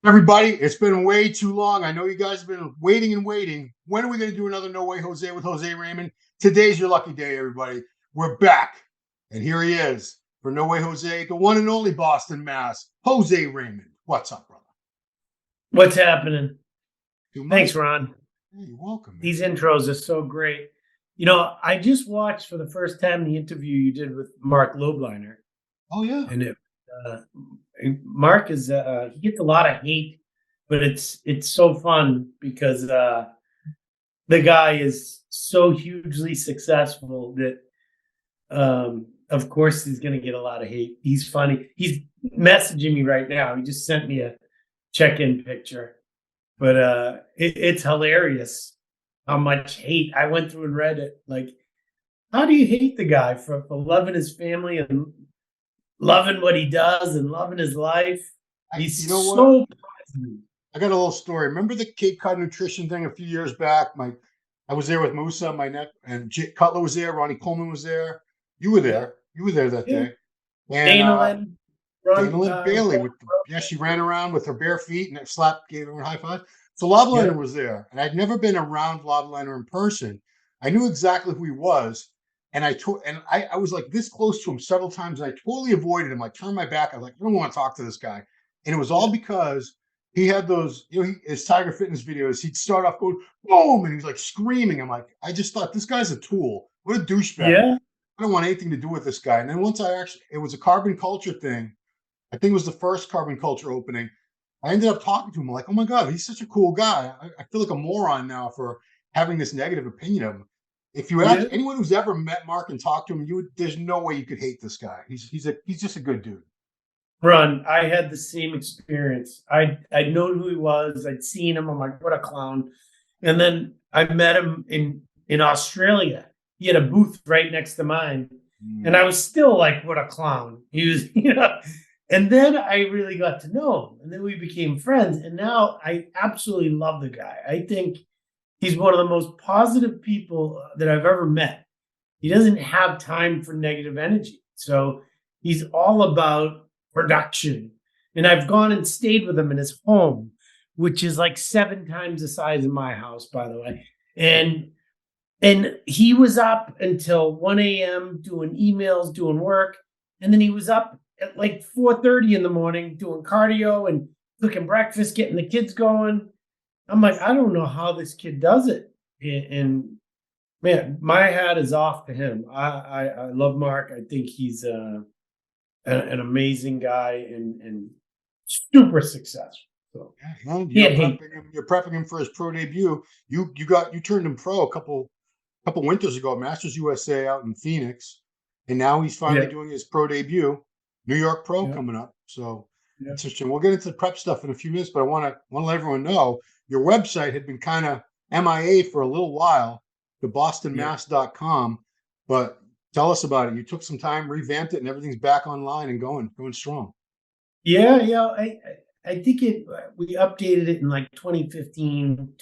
Everybody, it's been way too long. I know you guys have been waiting and waiting. When are we going to do another No Way Jose with Jose Raymond? Today's your lucky day, everybody. We're back. And here he is for No Way Jose, the one and only Boston, Mass, Jose Raymond. What's up, brother? What's happening? Too much? Thanks, Ron. Hey, you're welcome, man. These intros are so great. I just watched for the first time the interview you did with Mark Lobliner. Oh, yeah. And Mark is he gets a lot of hate, but it's so fun because the guy is so hugely successful that of course he's going to get a lot of hate. He's funny. He's messaging me right now. He just sent me a check-in picture, but it's hilarious how much hate I went through and read it. Like, how do you hate the guy for loving his family and loving what he does and loving his life? He's so positive. I got a little story. Remember the Cape Cod nutrition thing a few years back? I was there with Musa, my neck, and Cutler was there. Ronnie Coleman was there. You were there. You were there that day. And Dana Lynn Bailey, she ran around with her bare feet and gave her a high five. So Lobliner was there, and I'd never been around Lobliner in person. I knew exactly who he was, and I was like this close to him several times, and I totally avoided him. I turned my back. I was like, I don't want to talk to this guy, and it was all because he had those, his Tiger Fitness videos. He'd start off going boom, and he's like screaming. I'm like, I just thought this guy's a tool. What a douchebag. Yeah. I don't want anything to do with this guy. And then once it was a Carbon Culture thing. I think it was the first Carbon Culture opening. I ended up talking to him. I'm like, oh my God, he's such a cool guy. I feel like a moron now for having this negative opinion of him. If you ask anyone who's ever met Mark and talked to him, there's no way you could hate this guy. He's just a good dude. Ron, I had the same experience. I'd known who he was. I'd seen him. I'm like, what a clown. And then I met him in Australia. He had a booth right next to mine. And I was still like, what a clown. He was, And then I really got to know him. And then we became friends. And now I absolutely love the guy. I think he's one of the most positive people that I've ever met. He doesn't have time for negative energy. So he's all about production. And I've gone and stayed with him in his home, which is like 7 times the size of my house, by the way. And he was up until 1 a.m. doing emails, doing work. And then he was up at like 4:30 in the morning doing cardio and cooking breakfast, getting the kids going. I'm like, I don't know how this kid does it. And man, my hat is off to him. I love Mark. I think he's an amazing guy and super successful. So you're prepping him for his pro debut. You turned him pro a couple winters ago at Masters USA out in Phoenix, and now he's finally doing his pro debut. New York Pro coming up. So it's interesting. We'll get into the prep stuff in a few minutes, but I want to let everyone know your website had been kind of MIA for a little while, the bostonmass.com, but tell us about it. You took some time, revamped it, and everything's back online and going strong. Yeah. I think we updated it in like 2015,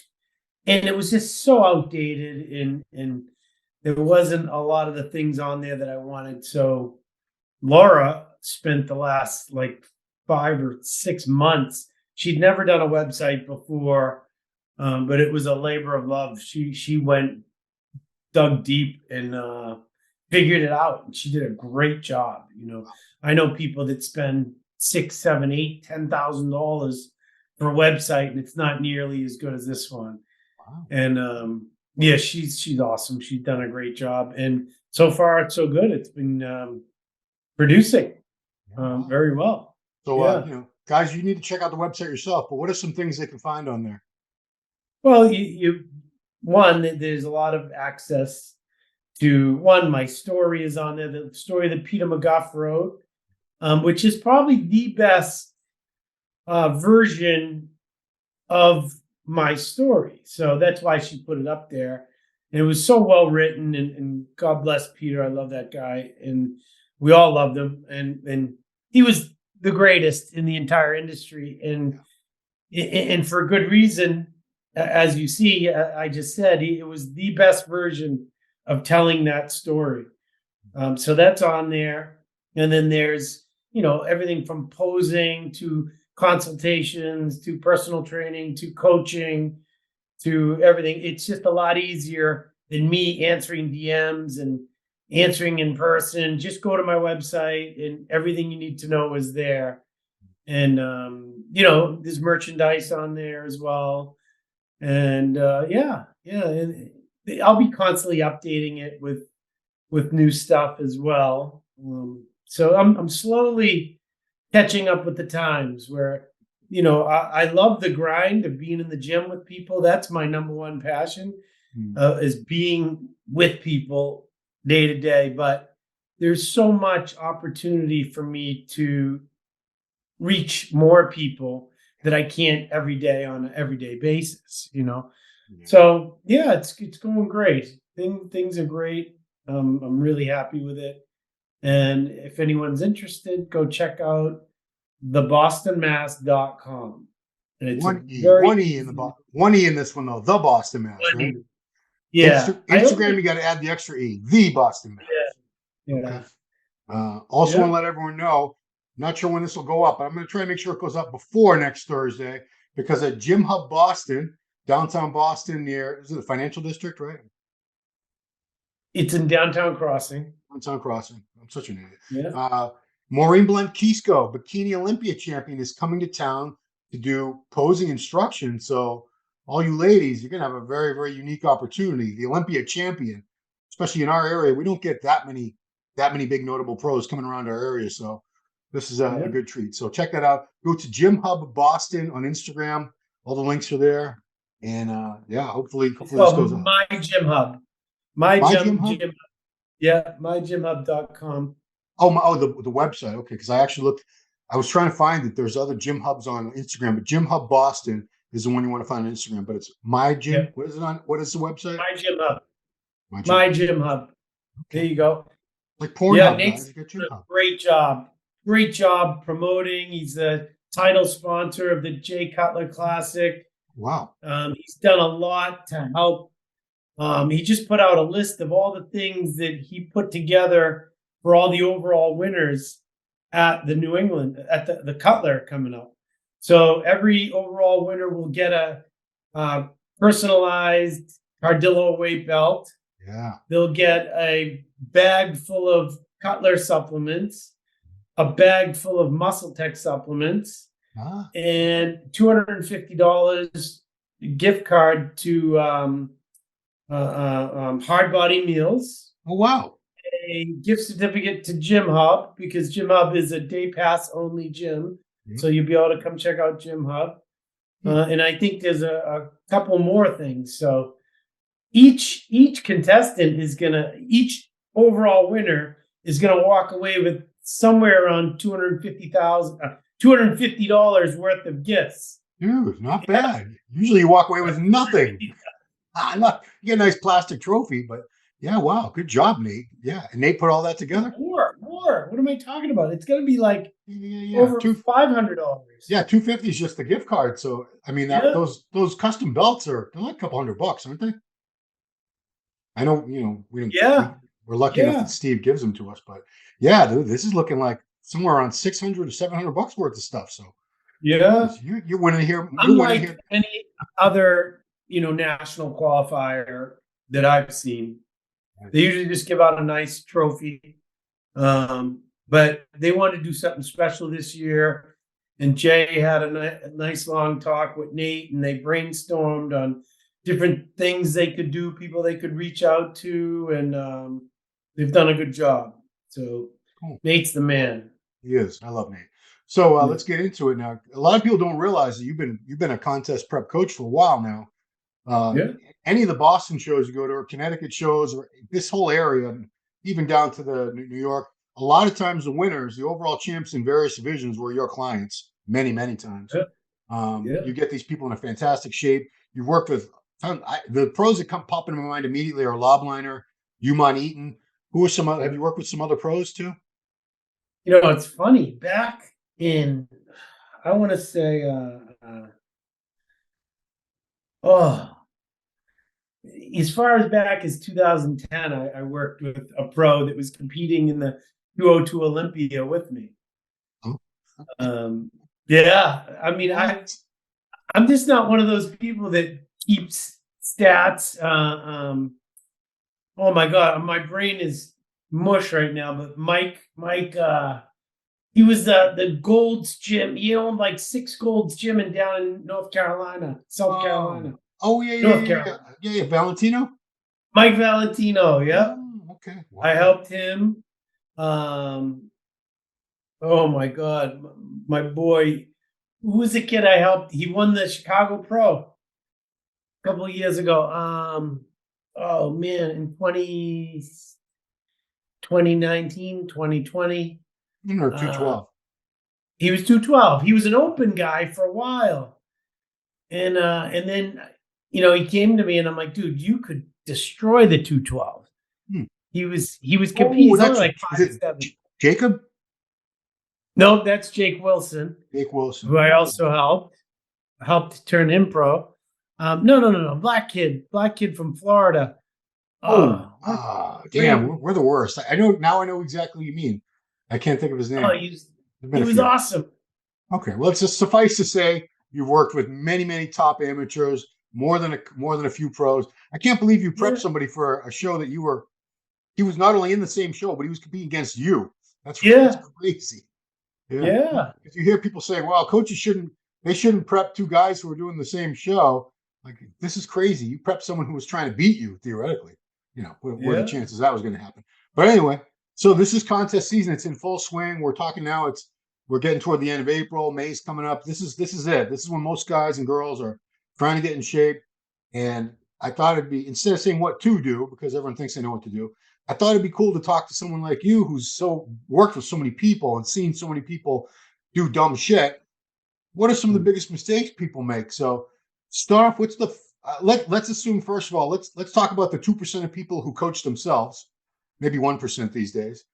and it was just so outdated, and there wasn't a lot of the things on there that I wanted. So Laura spent the last like 5 or 6 months. She'd never done a website before, but it was a labor of love. She went dug deep and figured it out, and she did a great job. I know people that spend $6, $7, $8, $10,000 for a website, and it's not nearly as good as this one. Wow. And she's awesome. She's done a great job, and so far it's so good. It's been producing very well. So, guys, you need to check out the website yourself. But what are some things they can find on there? Well, there's a lot of access to my story is on there. The story that Peter McGuff wrote, which is probably the best version of my story. So that's why she put it up there. And it was so well written, and God bless Peter. I love that guy. And we all loved him. And he was the greatest in the entire industry. And for good reason, as you see, I just said, it was the best version of telling that story. So that's on there. And then there's, everything from posing to consultations to personal training to coaching to everything. It's just a lot easier than me answering DMs and answering in person. Just go to my website and everything you need to know is there. And, there's merchandise on there as well. And, and I'll be constantly updating it with new stuff as well. So I'm slowly catching up with the times where, I love the grind of being in the gym with people. That's my number one passion, is being with people day to day. But there's so much opportunity for me to reach more people that I can't every day on an everyday basis, Yeah. So yeah, it's going great. Things are great. I'm really happy with it. And if anyone's interested, go check out thebostonmass.com. And it's One E in this one though. The Boston Mass, right? Yeah. Instagram, you got to add the extra E. The Boston Mass. Yeah. Okay. Also want to let everyone know. Not sure when this will go up, but I'm going to try and make sure it goes up before next Thursday because at Gym Hub Boston, downtown Boston, is it the Financial District, right? It's in Downtown Crossing. Downtown Crossing. I'm such an idiot. Yeah. Maureen Blunt Kisco, Bikini Olympia champion, is coming to town to do posing instruction. So all you ladies, you're going to have a very, very unique opportunity. The Olympia champion, especially in our area, we don't get that many big notable pros coming around our area. So this is a good treat. So check that out. Go to Gym Hub Boston on Instagram. All the links are there. And hopefully this goes up. My Gym Hub. Gym Hub? Yeah, mygymhub.com. The website. Okay, because I actually looked. I was trying to find that there's other gym hubs on Instagram, but Gym Hub Boston is the one you want to find on Instagram. But it's My Gym. Yep. What is it on? What is the website? My Gym Hub. My Gym Hub. Okay. There you go. Like Pornhub, Nate's done a great job. Great job promoting. He's the title sponsor of the Cutler Classic. Wow. He's done a lot to help. He just put out a list of all the things that he put together for all the overall winners at the New England, at the Cutler coming up. So every overall winner will get a personalized Cardillo weight belt. Yeah. They'll get a bag full of Cutler supplements, a bag full of Muscle Tech supplements, and $250 gift card to Hard Body Meals. Oh, wow. A gift certificate to Gym Hub, because Gym Hub is a day pass only gym. Mm-hmm. So you'll be able to come check out Gym Hub. And I think there's a couple more things. So each contestant each overall winner is gonna walk away with somewhere around $250 worth of gifts. Dude, not bad. Usually you walk away with nothing. You get a nice plastic trophy, but yeah, wow, good job, Nate. Yeah, and Nate put all that together. More. What am I talking about? It's gonna be like over $500. Yeah, $250 is just the gift card. So I mean, those custom belts they're like a couple $100, aren't they? I know, we don't. Yeah, we're lucky enough that Steve gives them to us, but yeah, dude, this is looking like somewhere around $600 to $700 worth of stuff. So yeah, you're winning here. Unlike any other national qualifier that I've seen. They usually just give out a nice trophy. But they wanted to do something special this year. And Jay had a nice long talk with Nate, and they brainstormed on different things they could do, people they could reach out to, and they've done a good job. So cool. Nate's the man. He is. I love Nate. So let's get into it now. A lot of people don't realize that you've been a contest prep coach for a while now. Any of the Boston shows you go to, or Connecticut shows, or this whole area, even down to the New York, a lot of times the winners, the overall champs in various divisions, were your clients many, many times. You get these people in a fantastic shape. You've worked with the pros that come popping in my mind immediately are Lobliner, Umon Eaton. Who are some other? Have you worked with some other pros too? It's funny. Back in, I want to say, as far as back as 2010, I worked with a pro that was competing in the 202 Olympia with me. Yeah. I mean, I'm just not one of those people that keeps stats. Oh my God, my brain is mush right now. But Mike, he was the Gold's Gym. He owned like 6 Gold's Gym down in North Carolina, South Carolina, Oh yeah, North Carolina. yeah. Valentino. Mike Valentino. Yep, Okay. I Wow. helped him. Um, oh my God, my boy, who was the kid I helped? He won the Chicago Pro a couple of years ago. Oh man, in 2019, 2020. You know, 212. He was 212. He was an open guy for a while. And then he came to me and I'm like, dude, you could destroy the 212. Hmm. He was competing. Oh, He's only that's like is it 5'7". Jacob? No, that's Jake Wilson, Jake Wilson. who I also helped turn him pro. No. Black kid from Florida. Oh, What damn, Raymond. we're the worst. I know now. I know exactly what you mean. I can't think of his Oh, name. There's been he a was few. awesome. Okay, well, it's just suffice to say you've worked with many, many top amateurs, more than a few pros. I can't believe you prepped Yeah, somebody for a show that you were. He was not only in the same show, but he was competing against you. That's yeah, crazy. Yeah, yeah, because you hear people saying, "Well, coaches shouldn't prep two guys who are doing the same show." Like this is crazy. You prep someone who was trying to beat you theoretically. What are the yeah. chances that was going to happen? But anyway, so this is contest season. It's in full swing. We're talking now. We're getting toward the end of April. May's coming up. This is it. This is when most guys and girls are trying to get in shape. And I thought it'd be, instead of saying what to do, because everyone thinks they know what to do, I thought it'd be cool to talk to someone like you who's so worked with so many people and seen so many people do dumb shit. What are some of the biggest mistakes people make? So start off. What's the let's assume first of all. Let's talk about the 2% of people who coach themselves, maybe 1% these days.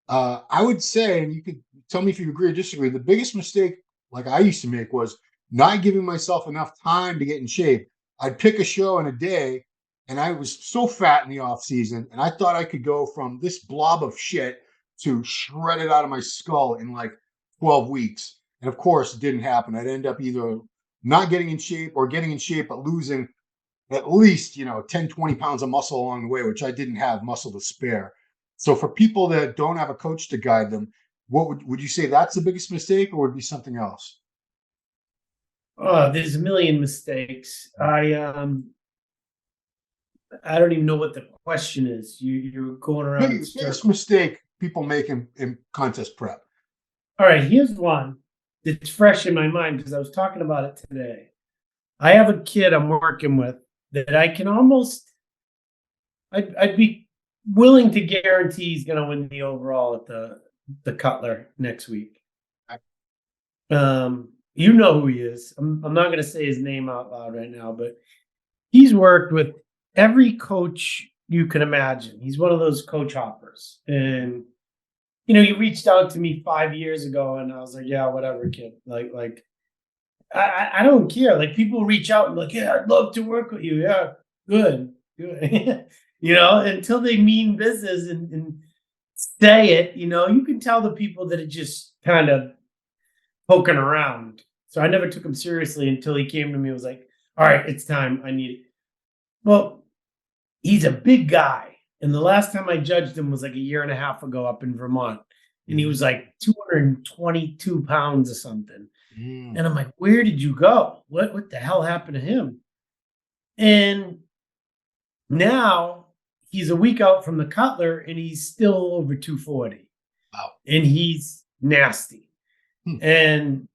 I would say, and you could tell me if you agree or disagree. The biggest mistake, like I used to make, was not giving myself enough time to get in shape. I'd pick a show in a day, and I was so fat in the off season, and I thought I could go from this blob of shit to shredded out of my skull in like 12 weeks. And of course, it didn't happen. I'd end up either not getting in shape or getting in shape, but losing at least 10 20 pounds of muscle along the way, which I didn't have muscle to spare. So for people that don't have a coach to guide them, what would you say that's the biggest mistake, or would it be something else? Oh, there's a million mistakes. I don't even know what the question is. You're going around in Biggest circles. mistake people make in contest prep. All right, here's one that's fresh in my mind because I was talking about it today. I have a kid I'm working with that I can almost I'd be willing to guarantee he's going to win the overall at the Cutler next week. You know who he is. I'm not going to say his name out loud right now, but he's worked with every coach you can imagine. He's one of those coach hoppers. And he reached out to me 5 years ago and I was like, yeah, whatever, kid. Like I don't care. Like people reach out and like, yeah, I'd love to work with you. Yeah, good. Until they mean business and say it, you can tell the people that are just kind of poking around. So I never took him seriously until he came to me and was like, all right, it's time. I need it. Well, he's a big guy. And the last time I judged him was like a year and a half ago up in Vermont. And he was like 222 pounds or something. Mm. And I'm like, where did you go? What the hell happened to him? And now he's a week out from the Cutler and he's still over 240. Wow. And he's nasty. Hmm. And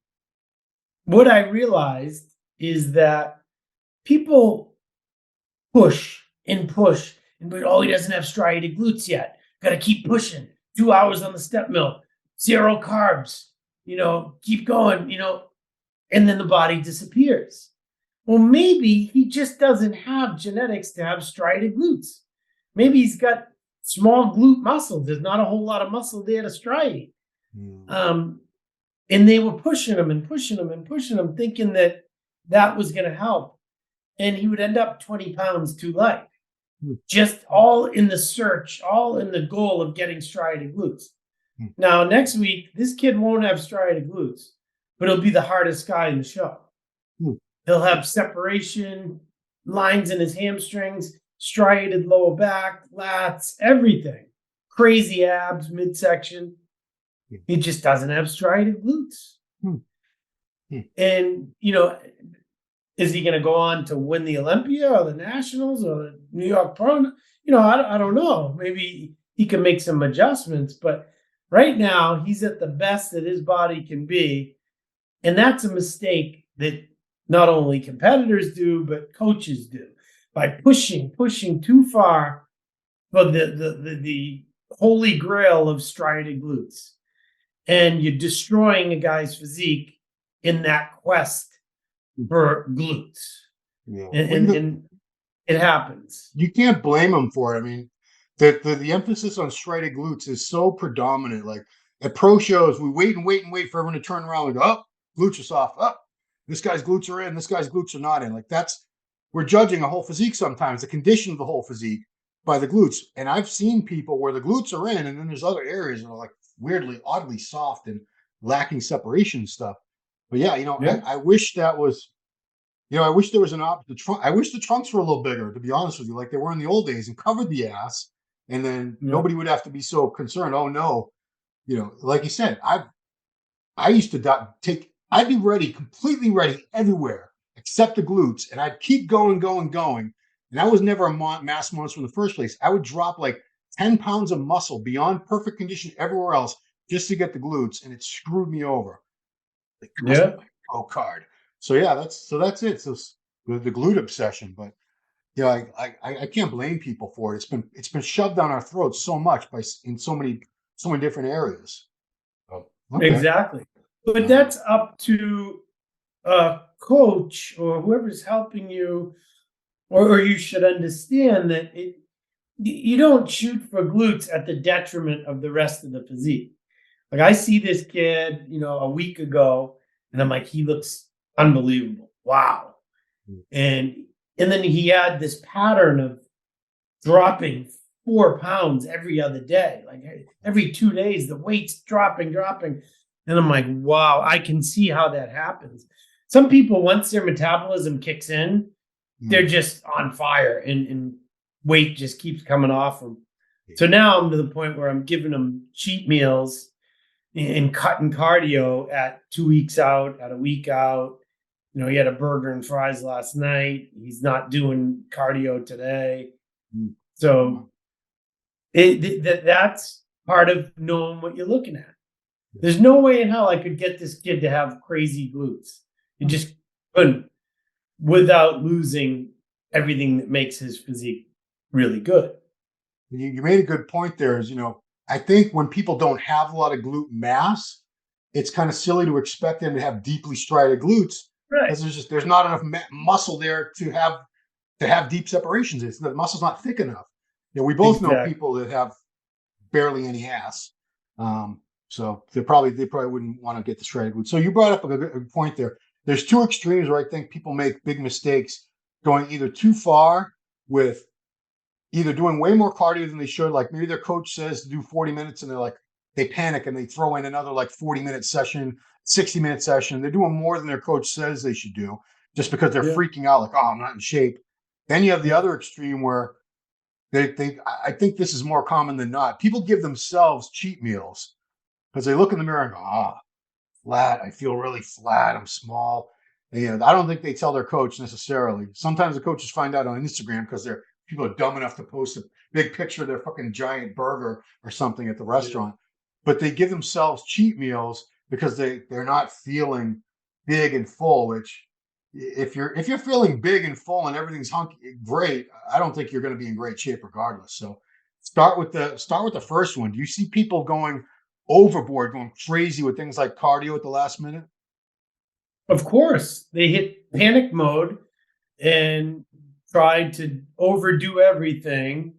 what I realized is that people push and push and he doesn't have striated glutes yet. Got to keep pushing. 2 hours on the step mill, 0 carbs, keep going, and then the body disappears. Well, maybe he just doesn't have genetics to have striated glutes. Maybe he's got small glute muscle. There's not a whole lot of muscle there to striate. And they were pushing him and pushing him and pushing him, thinking that was going to help. And he would end up 20 pounds too light. Just all in the search, all in the goal of getting striated glutes. Now, next week, this kid won't have striated glutes, but he'll be the hardest guy in the show. Hmm. He'll have separation, lines in his hamstrings, striated lower back, lats, everything. Crazy abs, midsection. He just doesn't have striated glutes. Hmm. And, you know, is he going to go on to win the Olympia or the Nationals or the New York Pro? You know, I don't know. Maybe he can make some adjustments, but right now he's at the best that his body can be. And that's a mistake that not only competitors do, but coaches do by pushing too far for the holy grail of striated glutes. And you're destroying a guy's physique in that quest for glutes. Yeah. And it happens. You can't blame them for it. I mean, the emphasis on striated glutes is so predominant. Like at pro shows, we wait for everyone to turn around and go, oh, glutes are soft. Oh, this guy's glutes are in, this guy's glutes are not in. Like we're judging a whole physique sometimes, the condition of the whole physique by the glutes. And I've seen people where the glutes are in, and then there's other areas that are like weirdly, oddly soft and lacking separation and stuff. But yeah, I wish that was, I wish there was an option. I wish the trunks were a little bigger, to be honest with you, like they were in the old days, and covered the ass, and then nobody would have to be so concerned. Oh no, like you said, I used to I'd be ready, completely ready everywhere except the glutes, and I'd keep going. And I was never a mass monster in the first place. I would drop like 10 pounds of muscle beyond perfect condition everywhere else just to get the glutes, and it screwed me over. Like, my pro card. So yeah, that's it. So the glute obsession, but I can't blame people for it. It's been shoved down our throats so much in so many different areas. Oh, okay. Exactly. But that's up to a coach or whoever's helping you, or you should understand that you don't shoot for glutes at the detriment of the rest of the physique. Like I see this kid, a week ago, and I'm like, he looks unbelievable. Wow. And then he had this pattern of dropping 4 pounds every other day. Like every 2 days, the weight's dropping. And I'm like, wow, I can see how that happens. Some people, once their metabolism kicks in, they're just on fire and weight just keeps coming off them. So now I'm to the point where I'm giving them cheat meals and cutting cardio at 2 weeks out, at a week out. He had a burger and fries last night. He's not doing cardio today. So that's part of knowing what you're looking at. There's no way in hell I could get this kid to have crazy glutes. You just couldn't, without losing everything that makes his physique really good. You made a good point there. I think when people don't have a lot of glute mass, it's kind of silly to expect them to have deeply striated glutes, because there's not enough muscle there to have deep separations. The muscle's not thick enough. We both know people that have barely any ass, so they probably wouldn't want to get the striated glutes. So you brought up a good point there. There's two extremes where I think people make big mistakes, going either too far with either doing way more cardio than they should. Like maybe their coach says to do 40 minutes and they panic and they throw in another like 40-minute session, 60-minute session. They're doing more than their coach says they should do just because they're freaking out, like, oh, I'm not in shape. Then you have the other extreme where I think this is more common than not. People give themselves cheat meals because they look in the mirror and go, flat. I feel really flat. I'm small. And I don't think they tell their coach necessarily. Sometimes the coaches find out on Instagram because people are dumb enough to post a big picture of their fucking giant burger or something at the restaurant. But they give themselves cheat meals because they're not feeling big and full, which if you're feeling big and full and everything's great, I don't think you're going to be in great shape regardless. So start with the first one. Do you see people going overboard, going crazy with things like cardio at the last minute? Of course, they hit panic mode and try to overdo everything.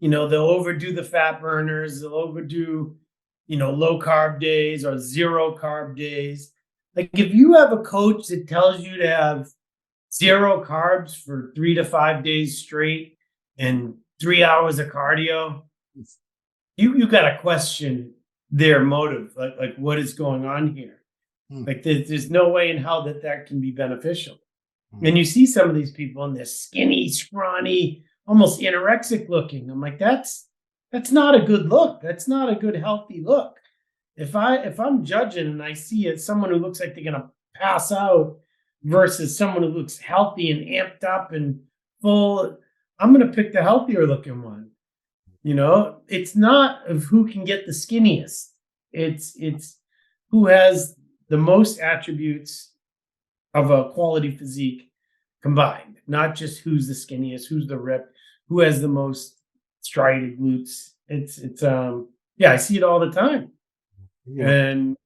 They'll overdo the fat burners. They'll overdo, low carb days or 0 carb days. Like if you have a coach that tells you to have 0 carbs for 3 to 5 days straight and 3 hours of cardio, you got to question their motive. Like what is going on here? Like there's no way in hell that can be beneficial. Mm. And you see some of these people and they're skinny, scrawny, almost anorexic looking. I'm like, that's not a good look. That's not a good, healthy look. If I'm judging and I see it, someone who looks like they're gonna pass out versus someone who looks healthy and amped up and full, I'm gonna pick the healthier looking one. You know, it's not of who can get the skinniest. It's who has the most attributes of a quality physique combined, not just who's the skinniest, who's the ripped, who has the most striated glutes. It's yeah, I see it all the time. Yeah. And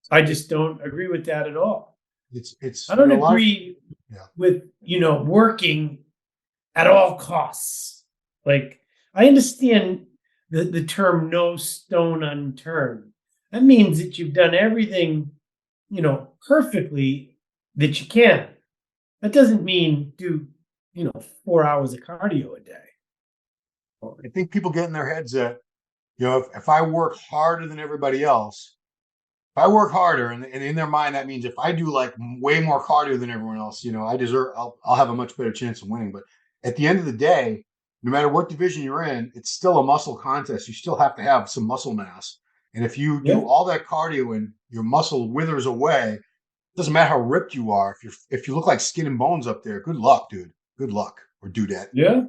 I just don't agree with that at all. It's I don't agree with, working at all costs. Like, I understand the term no stone unturned. That means that you've done everything, perfectly that you can. That doesn't mean do, 4 hours of cardio a day. I think people get in their heads that, if I work harder than everybody else, if I work harder, and in their mind, that means if I do like way more cardio than everyone else, I'll have a much better chance of winning. But at the end of the day, no matter what division you're in, it's still a muscle contest. You still have to have some muscle mass. And if you do all that cardio and your muscle withers away, it doesn't matter how ripped you are. If you look like skin and bones up there, good luck, dude. Good luck, or dudette. Yeah.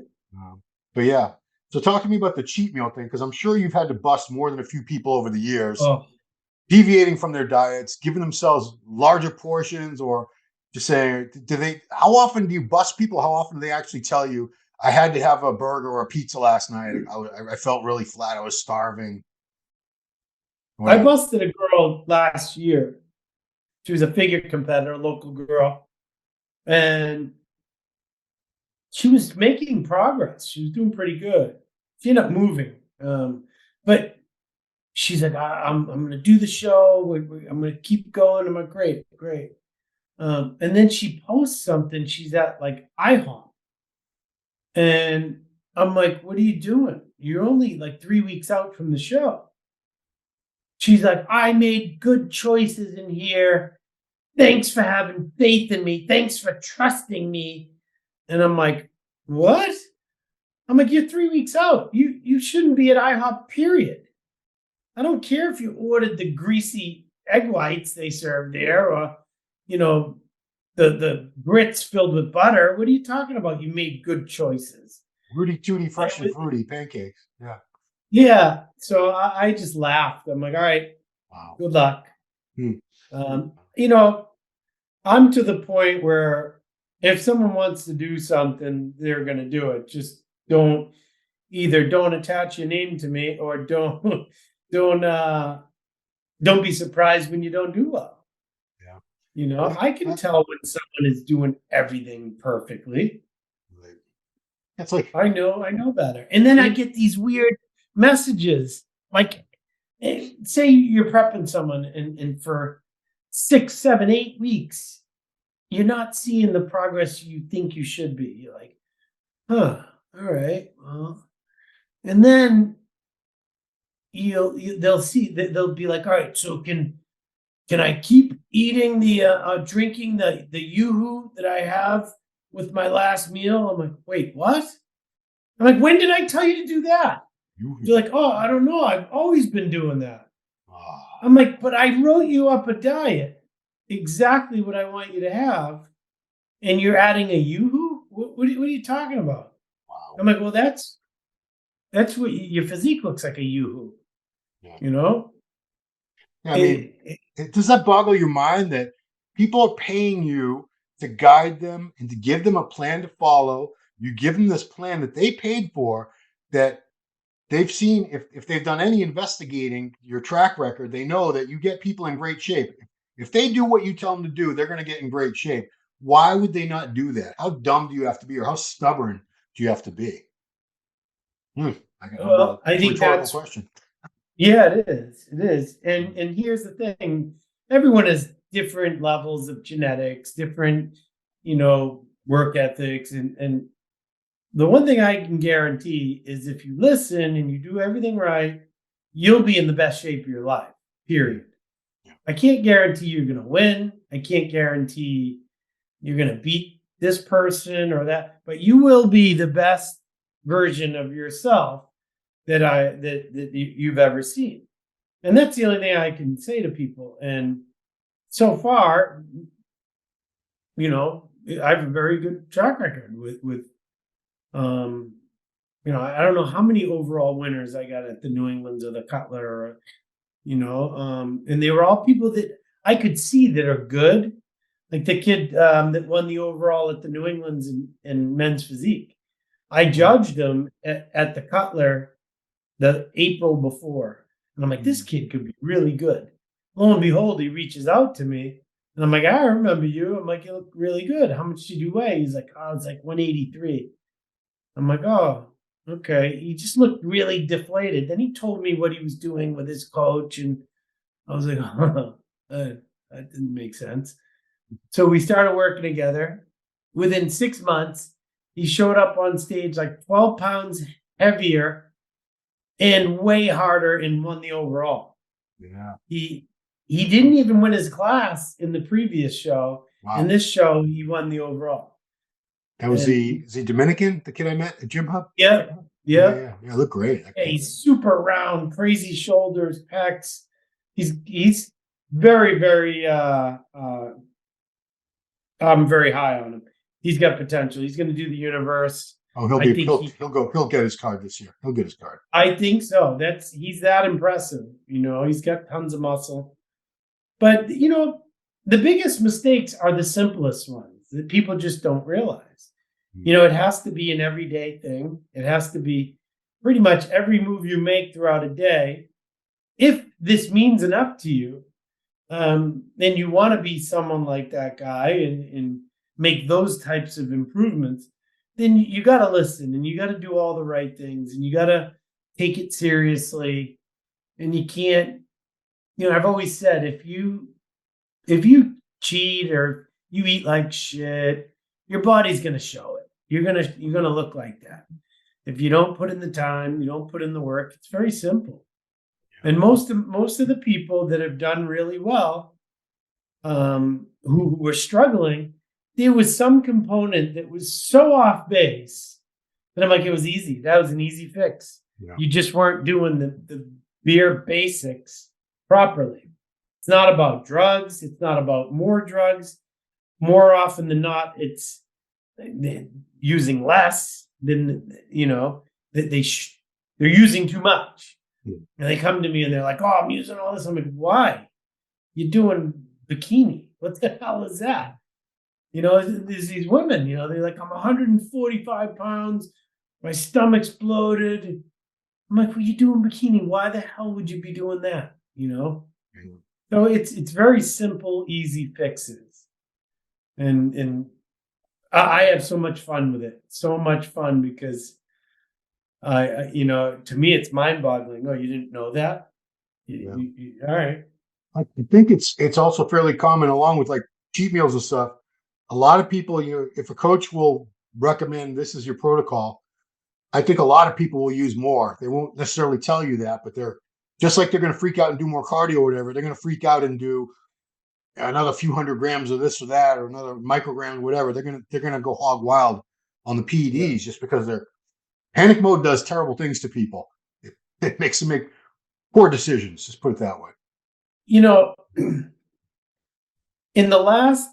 But yeah. So talk to me about the cheat meal thing, because I'm sure you've had to bust more than a few people over the years, deviating from their diets, giving themselves larger portions, or just saying, how often do you bust people? How often do they actually tell you, I had to have a burger or a pizza last night. I felt really flat. I was starving. I busted a girl last year. She was a figure competitor, a local girl. And she was making progress. She was doing pretty good. She ended up moving. But she's like, I'm going to do the show. I'm going to keep going. I'm like, great. And then she posts something. She's at like IHOP. And I'm like, what are you doing? You're only like 3 weeks out from the show. She's like, I made good choices in here. Thanks for having faith in me. Thanks for trusting me. And I'm like, what? I'm like, you're 3 weeks out. You shouldn't be at IHOP, period. I don't care if you ordered the greasy egg whites they serve there, or, the grits filled with butter. What are you talking about? You made good choices. Rudy Tooty, fresh and fruity pancakes. Yeah. Yeah. So I just laughed. I'm like, all right, wow, good luck. I'm to the point where if someone wants to do something, they're going to do it. Just don't attach your name to me, or don't be surprised when you don't do well. Yeah. I can tell when someone is doing everything perfectly. That's like, I know better. And then I get these weird messages, like, say you're prepping someone and for 6, 7, 8 weeks, you're not seeing the progress you think you should be. You're like, all right, well, and then they'll see that they'll be like, all right, so can I keep eating drinking the Yoo-hoo that I have with my last meal? I'm like, wait, what? I'm like, when did I tell you to do that? You're like, oh, I don't know. I've always been doing that. I'm like, but I wrote you up a diet, exactly what I want you to have, and you're adding a Yoo-hoo? What are you talking about? Wow. I'm like, well, that's what your physique looks like, a Yoo-hoo. Yeah. I mean, does that boggle your mind that people are paying you to guide them and to give them a plan to follow? You give them this plan that they paid for, that they've seen. If they've done any investigating your track record, they know that you get people in great shape. If they do what you tell them to do, they're going to get in great shape. Why would they not do that? How dumb do you have to be, or how stubborn do you have to be? I think that's a question. Yeah, it is. It is. And here's the thing. Everyone has different levels of genetics, different, work ethics. And the one thing I can guarantee is if you listen and you do everything right, you'll be in the best shape of your life, period. I can't guarantee you're going to win. I can't guarantee you're going to beat this person or that, but you will be the best version of yourself that you've ever seen. And that's the only thing I can say to people. And so far, you know, I have a very good track record with you know, I don't know how many overall winners I got at the New Englands or the Cutler, or, you know, and they were all people that I could see that are good. Like the kid that won the overall at the New Englands in men's physique. I judged him at the Cutler the April before. And I'm like, this kid could be really good. Lo and behold, he reaches out to me. And I'm like, I remember you. I'm like, you look really good. How much did you weigh? He's like, oh, it's like 183. I'm like, oh, okay. He just looked really deflated. Then he told me what he was doing with his coach. And I was like, oh, that didn't make sense. So we started working together. Within 6 months, he showed up on stage like 12 pounds heavier and way harder and won the overall. Yeah. He didn't even win his class in the previous show. Wow. In this show, he won the overall. That was is he Dominican, the kid I met at Gym Hub? Yeah. Yeah. Look great. Yeah, he's super round, crazy shoulders, pecs. He's very, very I'm very high on him. He's got potential. He's going to do the universe. Oh, he'll get his card this year. He'll get his card. I think so. He's that impressive. You know, he's got tons of muscle. But, you know, the biggest mistakes are the simplest ones that people just don't realize. You know, it has to be an everyday thing. It has to be pretty much every move you make throughout a day. If this means enough to you, then you want to be someone like that guy and make those types of improvements. Then you got to listen and you got to do all the right things and you got to take it seriously. And you can't, you know, I've always said, if you cheat or you eat like shit, your body's going to show it. You're going to look like that. If you don't put in the time, you don't put in the work, it's very simple. And most of the people that have done really well, who were struggling, there was some component that was so off base that I'm like, it was easy. That was an easy fix. Yeah. You just weren't doing the bare basics properly. It's not about drugs. It's not about more drugs. More often than not, it's using less than, you know, that they're using too much. And they come to me and they're like, oh, I'm using all this. I'm like, why? You're doing bikini. What the hell is that? You know, there's these women, you know, they're like, I'm 145 pounds. My stomach exploded. I'm like, well, you're doing bikini. Why the hell would you be doing that? You know? So it's very simple, easy fixes. And I have so much fun with it. So much fun because you know, to me, it's mind-boggling. Oh, you didn't know that? All right. I think it's also fairly common, along with like cheat meals and stuff. A lot of people, you know, if a coach will recommend this is your protocol, I think a lot of people will use more. They won't necessarily tell you that, but they're just like they're going to freak out and do more cardio or whatever. They're going to freak out and do another few hundred grams of this or that, or another microgram, whatever. They're gonna go hog wild on the PEDs just because their panic mode does terrible things to people. It makes them make poor decisions. Just put it that way. You know, in the last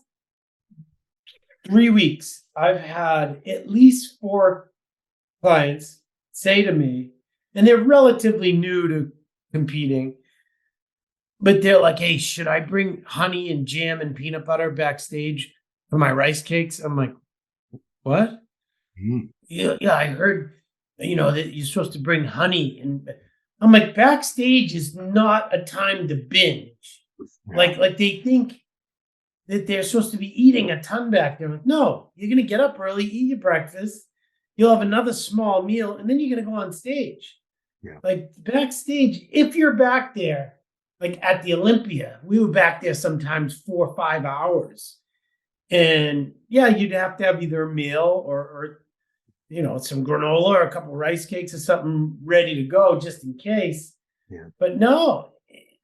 3 weeks, I've had at least 4 clients say to me, and they're relatively new to competing, but they're like, hey, should I bring honey and jam and peanut butter backstage for my rice cakes? I'm like, what? Yeah, I heard, you know, that you're supposed to bring honey. And I'm like, backstage is not a time to binge. Like they think that they're supposed to be eating a ton back there. I'm like, no, you're going to get up early, eat your breakfast. You'll have another small meal, and then you're going to go on stage. Yeah. Like backstage, if you're back there, like at the Olympia, we were back there sometimes 4 or 5 hours. And yeah, you'd have to have either a meal or you know, some granola or a couple of rice cakes or something ready to go just in case. Yeah. But no,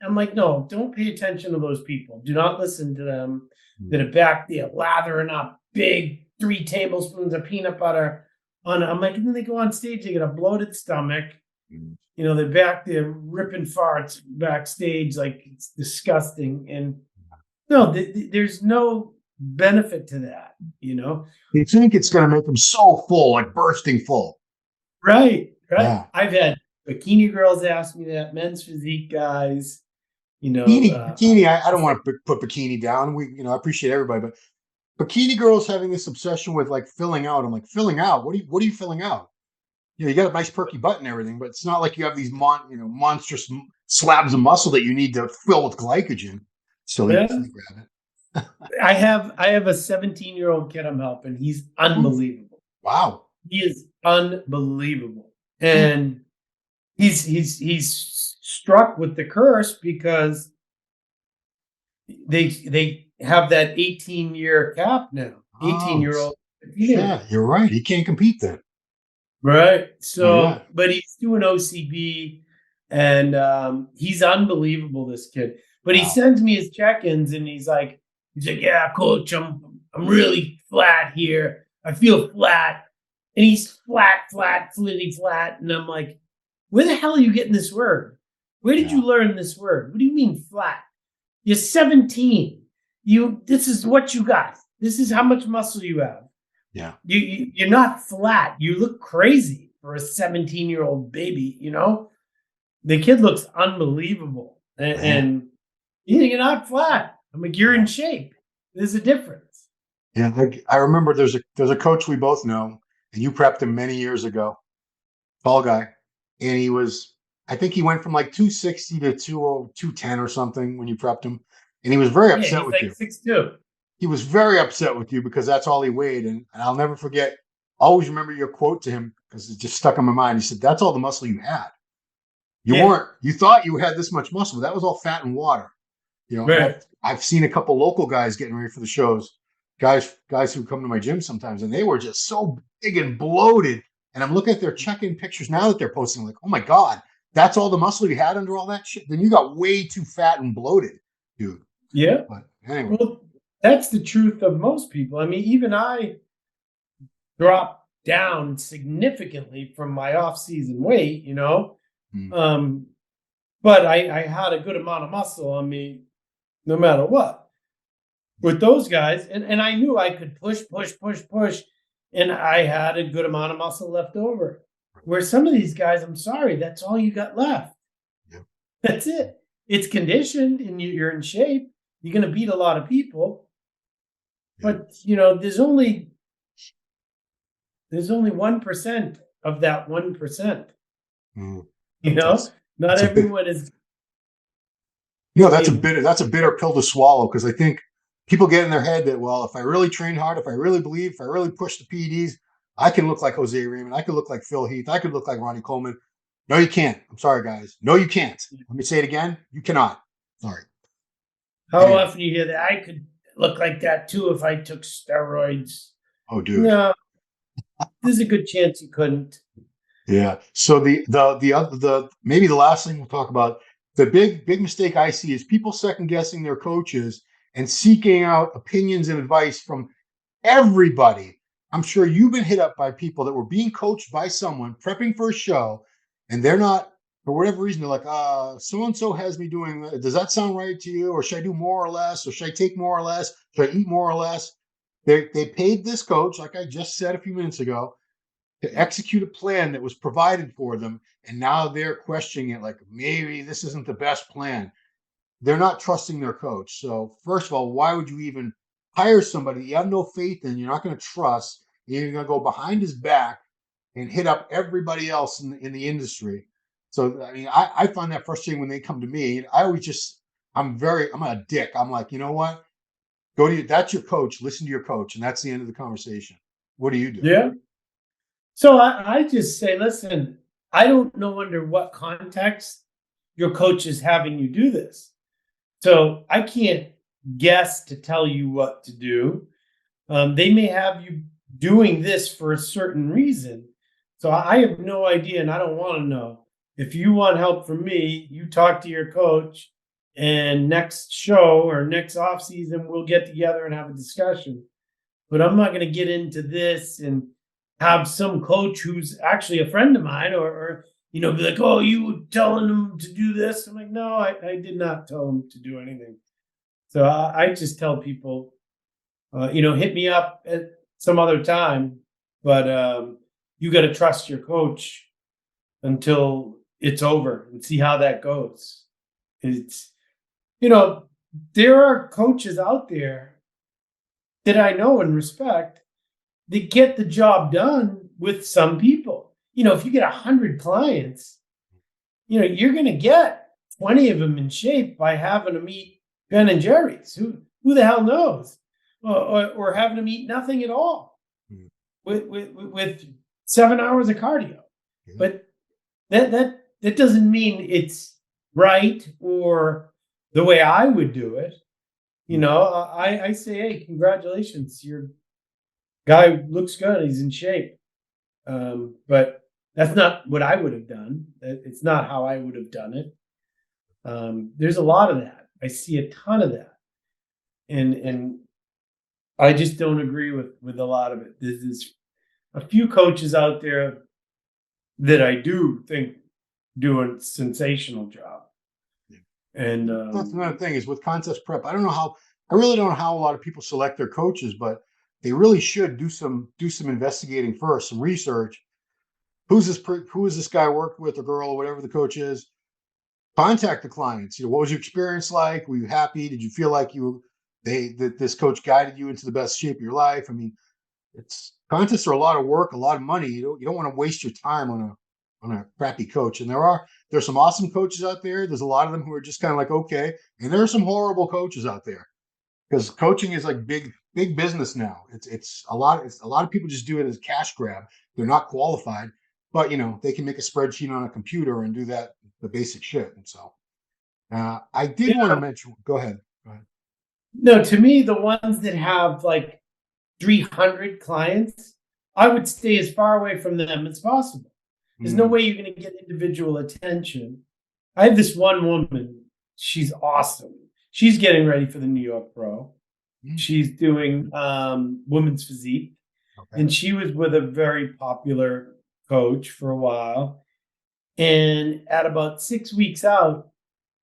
I'm like, no, don't pay attention to those people. Do not listen to them that are back there lathering up big 3 tablespoons of peanut butter on. I'm like, and then they go on stage, they get a bloated stomach. You know, they're back there ripping farts backstage, like it's disgusting. And no, there's no benefit to that, you know. You think it's going to make them so full, like bursting full. Right. Yeah. I've had bikini girls ask me that, men's physique guys, you know. Bikini. I don't want to put bikini down. I appreciate everybody, but bikini girls having this obsession with like filling out. I'm like, filling out? What are you filling out? You got a nice perky butt and everything, but it's not like you have these monstrous slabs of muscle that you need to fill with glycogen. So Yeah. grab it. I have a 17-year-old kid I'm helping. He's unbelievable. Wow. He is unbelievable. And he's struck with the curse because they have that 18-year cap now. 18-year-old. Yeah, you're right. He can't compete then. Right. So, but he's doing OCB and he's unbelievable, this kid. But he sends me his check-ins and he's like, yeah, coach, I'm really flat here. I feel flat. And he's flat. And I'm like, where the hell are you getting this word? Where did you learn this word? What do you mean flat? You're 17. This is what you got. This is how much muscle you have. Yeah. You're not flat. You look crazy for a 17-year-old baby, you know? The kid looks unbelievable. And you're not flat. I'm like, you're in shape. There's a difference. Yeah. I remember there's a coach we both know, and you prepped him many years ago. Tall guy. And I think he went from like 260 to 210 or something when you prepped him. And he was very upset with you. 6'2". He was very upset with you because that's all he weighed. And I'll never forget, always remember your quote to him because it just stuck in my mind. He said, that's all the muscle you had. You thought you had this much muscle, but that was all fat and water. You know, right. I've seen a couple local guys getting ready for the shows, guys who come to my gym sometimes, and they were just so big and bloated. And I'm looking at their check-in pictures now that they're posting, like, oh my God, that's all the muscle you had under all that shit? Then you got way too fat and bloated, dude. Yeah. But anyway. Well, that's the truth of most people. I mean, even I dropped down significantly from my off-season weight, you know. But I had a good amount of muscle on me no matter what. With those guys, and I knew I could push, and I had a good amount of muscle left over. Where some of these guys, I'm sorry, that's all you got left. Yeah. That's it. It's conditioned and you're in shape. You're going to beat a lot of people. But, you know, there's only 1% of that 1%. You know, not everyone is. That's a bitter pill to swallow, because I think people get in their head that, well, if I really train hard, if I really believe, if I really push the PEDs, I can look like Jose Raymond. I could look like Phil Heath. I could look like Ronnie Coleman. No, you can't. I'm sorry, guys. No, you can't. Let me say it again. You cannot. Sorry. How often you hear that? I could look like that too if I took steroids. Oh, dude. No, there's a good chance you couldn't. Yeah. So the maybe the last thing we'll talk about, the big mistake I see is people second guessing their coaches and seeking out opinions and advice from everybody. I'm sure you've been hit up by people that were being coached by someone prepping for a show, and they're not, for whatever reason, they're like, so-and-so has me doing, does that sound right to you? Or should I do more or less? Or should I take more or less? Should I eat more or less? They paid this coach, like I just said a few minutes ago, to execute a plan that was provided for them. And now they're questioning it, like, maybe this isn't the best plan. They're not trusting their coach. So first of all, why would you even hire somebody you have no faith in, you're not going to trust, you're going to go behind his back and hit up everybody else in the industry? So, I mean, I find that frustrating when they come to me. I always I'm a dick. I'm like, you know what? That's your coach. Listen to your coach. And that's the end of the conversation. What do you do? Yeah. So I just say, listen, I don't know under what context your coach is having you do this. So I can't guess to tell you what to do. They may have you doing this for a certain reason. So I have no idea, and I don't want to know. If you want help from me, you talk to your coach and next show or next off season, we'll get together and have a discussion. But I'm not going to get into this and have some coach who's actually a friend of mine or be like, oh, you were telling him to do this. I'm like, no, I did not tell him to do anything. So I just tell people, hit me up at some other time, but you got to trust your coach until it's over and see how that goes. It's, there are coaches out there that I know and respect that get the job done with some people. If you get 100 clients, you're going to get 20 of them in shape by having them eat Ben and Jerry's. Who the hell knows? Or having them eat nothing at all with 7 hours of cardio. Yeah. But that doesn't mean it's right or the way I would do it. I say, hey, congratulations, your guy looks good, he's in shape. But that's not what I would have done. It's not how I would have done it. There's a lot of that. I see a ton of that. And I just don't agree with a lot of it. There's a few coaches out there that I do think do a sensational job. And that's another thing is with contest prep. I really don't know how a lot of people select their coaches, but they really should do some investigating first, some research. Who is this guy worked with, or girl, or whatever the coach is? Contact the clients. What was your experience like? Were you happy? Did you feel like that this coach guided you into the best shape of your life? I mean, contests are a lot of work, a lot of money. You don't want to waste your time on a crappy coach. And there's some awesome coaches out there. There's a lot of them who are just kind of like, okay. And there are some horrible coaches out there because coaching is like big business now. It's a lot of people just do it as a cash grab. They're not qualified, but they can make a spreadsheet on a computer and do the basic shit. And so I did want to mention, go ahead. No, to me, the ones that have like 300 clients, I would stay as far away from them as possible. There's no way you're going to get individual attention. I have this one woman. She's awesome. She's getting ready for the New York Pro. She's doing women's physique. Okay. And she was with a very popular coach for a while. And at about 6 weeks out,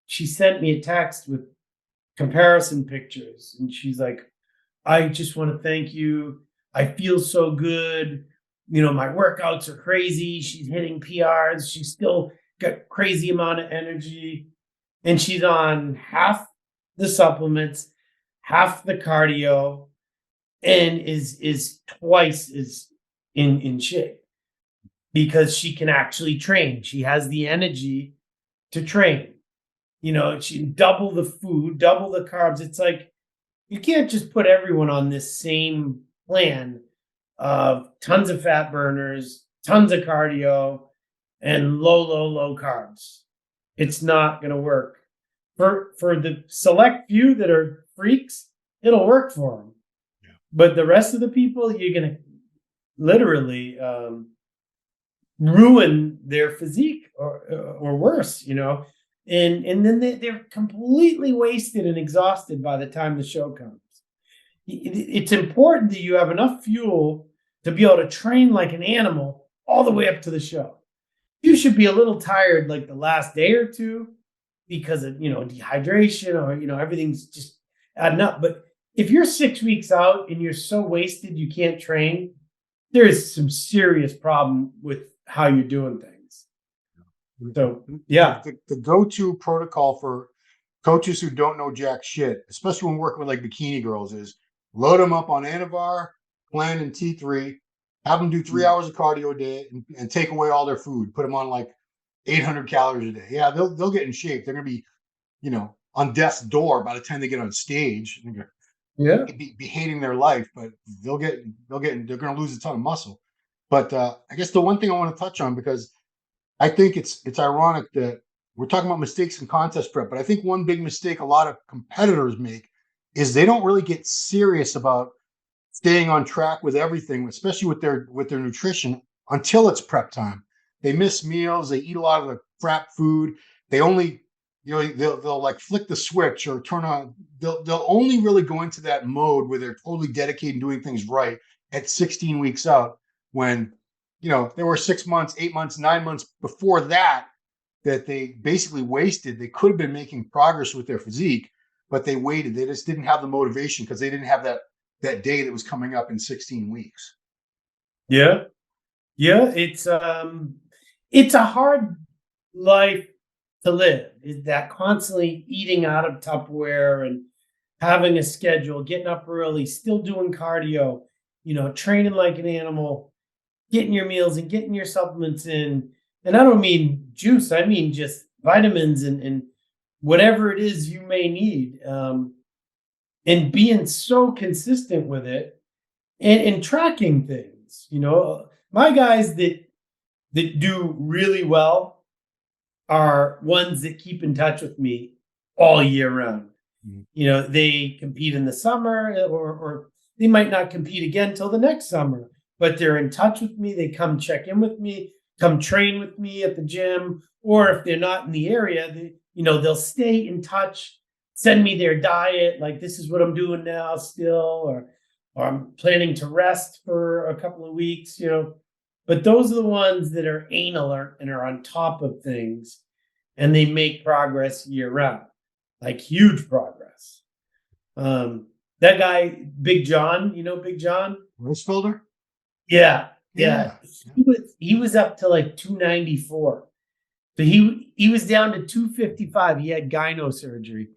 she sent me a text with comparison pictures. And she's like, I just want to thank you. I feel so good. My workouts are crazy. She's hitting PRs. She's still got crazy amount of energy. And she's on half the supplements, half the cardio, and is twice as in shape because she can actually train. She has the energy to train. She double the food, double the carbs. It's like, you can't just put everyone on this same plan of tons of fat burners, tons of cardio, and low carbs. It's not going to work. For the select few that are freaks, it'll work for them. Yeah. But the rest of the people, you're going to literally ruin their physique or worse, And then they're completely wasted and exhausted by the time the show comes. It's important that you have enough fuel to be able to train like an animal all the way up to the show. You should be a little tired like the last day or two because of, dehydration or, everything's just adding up. But if you're 6 weeks out and you're so wasted you can't train, there is some serious problem with how you're doing things. So, yeah. The go-to protocol for coaches who don't know jack shit, especially when working with like bikini girls, is load them up on Anavar, Plan, and T3, have them do 3 hours of cardio a day and take away all their food, put them on like 800 calories a day. Yeah, they'll get in shape. They're going to be, on death's door by the time they get on stage. They're going to be hating their life, but they're going to lose a ton of muscle. But I guess the one thing I want to touch on, because I think it's ironic that we're talking about mistakes in contest prep, but I think one big mistake a lot of competitors make is they don't really get serious about staying on track with everything, especially with their nutrition, until it's prep time. They miss meals. They eat a lot of the crap food. They only, you know, they'll like flick the switch or turn on. They'll only really go into that mode where they're totally dedicated and doing things right at 16 weeks out. When, you know, there were 6 months, 8 months, 9 months before that they basically wasted. They could have been making progress with their physique, but they waited. They just didn't have the motivation because they didn't have that day that was coming up in 16 weeks. Yeah. Yeah. It's a hard life to live, is that constantly eating out of Tupperware and having a schedule, getting up early, still doing cardio, you know, training like an animal, getting your meals and getting your supplements in. And I don't mean juice, I mean just vitamins and whatever it is you may need. And being so consistent with it and tracking things. You know, my guys that do really well are ones that keep in touch with me all year round. Mm-hmm. You know, they compete in the summer, or they might not compete again till the next summer, but they're in touch with me. They come check in with me, come train with me at the gym, or if they're not in the area, they'll stay in touch, send me their diet, like this is what I'm doing now still, or I'm planning to rest for a couple of weeks, you know. But those are the ones that are anal and are on top of things, and they make progress year round, like huge progress. That guy, Big John, you know Big John? Rosefelder? Yeah. He was up to like 294. So he was down to 255. He had gyno surgery.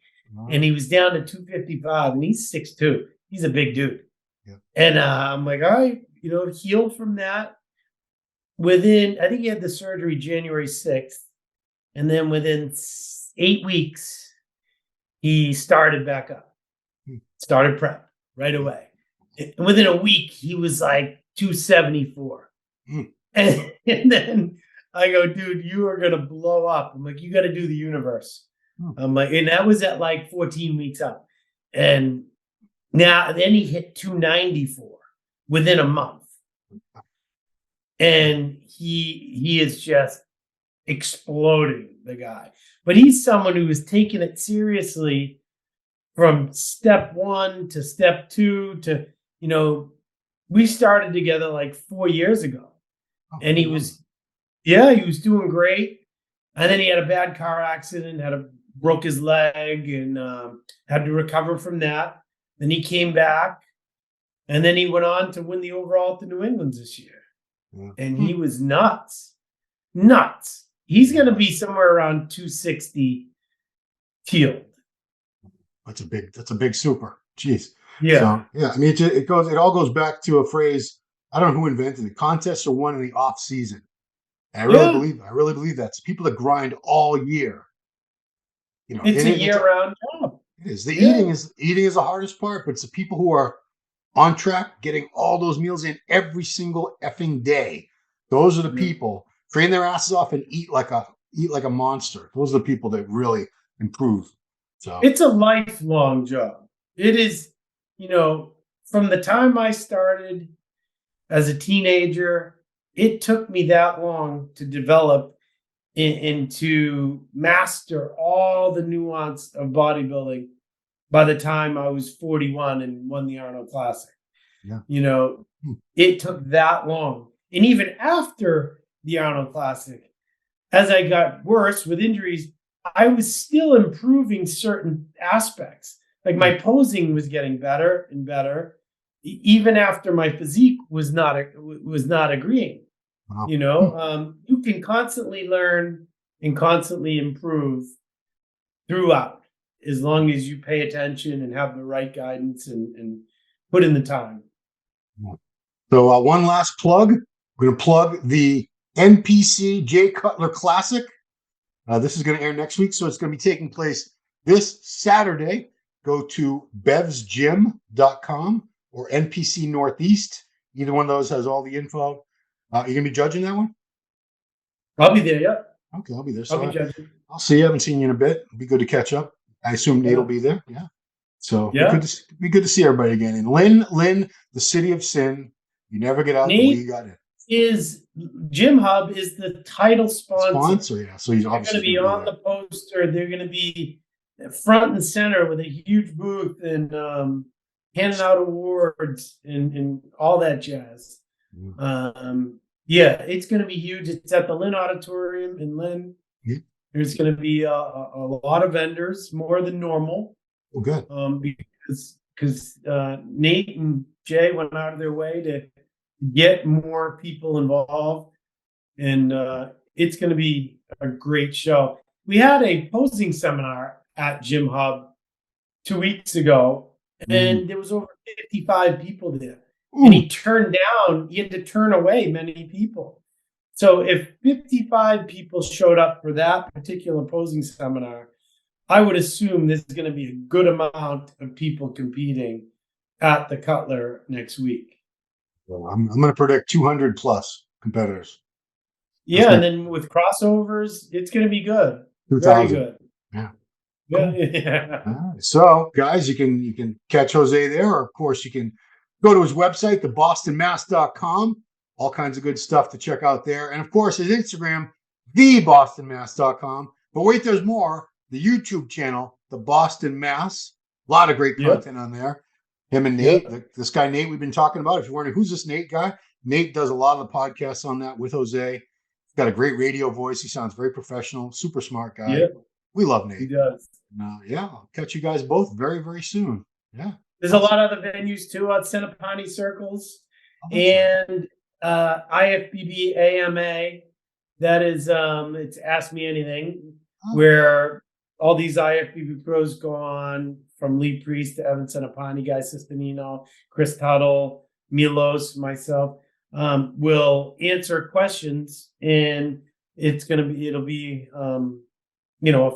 And he was down to 255, and he's 6'2". He's a big dude. Yeah. And I'm like, all right, you know, heal from that. I think he had the surgery January 6th. And then within 8 weeks, he started back up. Started prep right away. And within a week, he was like 274. And then I go, dude, you are going to blow up. I'm like, you got to do the universe. I'm like, and that was at like 14 weeks out. And then he hit 294 within a month. And he is just exploding, the guy. But he's someone who is taking it seriously from step 1 to step 2 to, you know, we started together like 4 years ago. And he was doing great. And then he had a bad car accident, broke his leg, and had to recover from that. Then he came back, and then he went on to win the overall at the New Englands this year. Yeah. And he was nuts. He's going to be somewhere around 260 healed. That's a big super. Jeez. Yeah. So, yeah. I mean, it all goes back to a phrase. I don't know who invented it. Contests are won in the off season. And I really believe that. It's people that grind all year. You know, it's a year-round job. It is. Eating is the hardest part, but it's the people who are on track, getting all those meals in every single effing day. Those are the people train their asses off and eat like a monster. Those are the people that really improve. So it's a lifelong job. It is, you know, from the time I started as a teenager, it took me that long to develop and to master all the nuance of bodybuilding by the time I was 41 and won the Arnold Classic. Yeah. You know, it took that long. And even after the Arnold Classic, as I got worse with injuries, I was still improving certain aspects. Like my posing was getting better and better, even after my physique was not agreeing. Wow. You know, you can constantly learn and constantly improve throughout, as long as you pay attention and have the right guidance and put in the time. So one last plug. We're going to plug the NPC Cutler Classic. This is going to air next week, so it's going to be taking place this Saturday. Go to bevsgym.com or NPC Northeast. Either one of those has all the info. You're going to be judging that one? I'll be there, yeah. Okay, I'll be there. So I'll be judging. I'll see you. I haven't seen you in a bit. It'll be good to catch up. I assume Nate will be there. Yeah. So be good to see everybody again. And Lynn, the city of sin. You never get out the way you got in. Is Gym Hub is the title sponsor. Yeah. So he's They're going obviously to be on the poster. They're going to be front and center with a huge booth and handing out awards and all that jazz. Yeah, it's going to be huge. It's at the Lynn Auditorium in Lynn. There's going to be a lot of vendors, more than normal. Oh, good. Because Nate and Jay went out of their way to get more people involved, and it's going to be a great show. We had a posing seminar at Gym Hub 2 weeks ago, and there was over 55 people there. And he had to turn away many people. So if 55 people showed up for that particular posing seminar, I would assume there's going to be a good amount of people competing at the Cutler next week. Well, I'm going to predict 200 plus competitors. Yeah, and then with crossovers, it's going to be good. Very good. Yeah. Cool. Yeah. So, guys, you can catch Jose there, or of course you can go to his website, thebostonmass.com. All kinds of good stuff to check out there. And of course, his Instagram, thebostonmass.com. But wait, there's more. The YouTube channel, The Boston Mass. A lot of great content on there. Him and Nate, this guy Nate we've been talking about. If you're wondering who's this Nate guy, Nate does a lot of the podcasts on that with Jose. He's got a great radio voice. He sounds very professional, super smart guy. Yeah. We love Nate. He does. Yeah, I'll catch you guys both very, very soon. Yeah. There's a lot of other venues too at Centopani Circles and IFBB AMA. That is, it's Ask Me Anything, where all these IFBB pros go on, from Lee Priest to Evan Centopani, Guy Sistanino, Chris Tuttle, Milos, myself, will answer questions, and it'll be a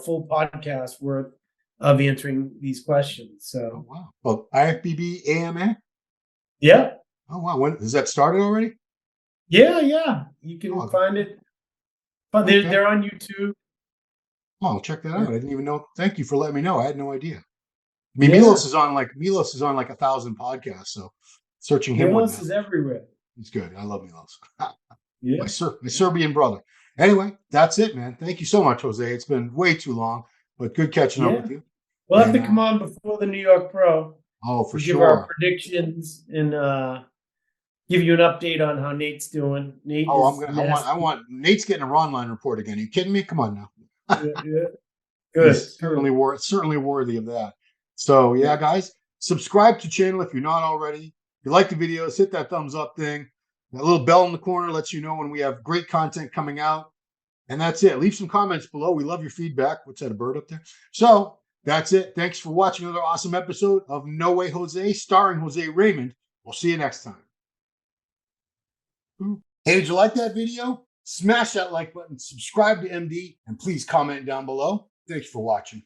full podcast worth of answering these questions. So wow. Well, IFBB AMA? Yeah. Oh wow. When has that started already? Yeah. You can find it. But they're on YouTube. Oh, I'll check that out. I didn't even know. Thank you for letting me know. I had no idea. I mean, Milos is on like 1,000 podcasts, so searching him. Milos is everywhere. He's good. I love Milos. Yeah. My Serbian brother. Anyway, that's it, man. Thank you so much, Jose. It's been way too long, but good catching up with you. We'll have to come on before the New York Pro. Oh, for sure. Give our predictions and give you an update on how Nate's doing. I want Nate's getting a Ron line report again. Are you kidding me? Come on now. Yeah. Good. He's certainly worthy of that. So yeah, guys, subscribe to the channel if you're not already. If you like the videos, hit that thumbs up thing. That little bell in the corner lets you know when we have great content coming out. And that's it. Leave some comments below. We love your feedback. What's that, a bird up there? So that's it. Thanks for watching another awesome episode of No Way Jose, starring Jose Raymond. We'll see you next time. Hey, did you like that video? Smash that like button, subscribe to MD, and please comment down below. Thanks for watching.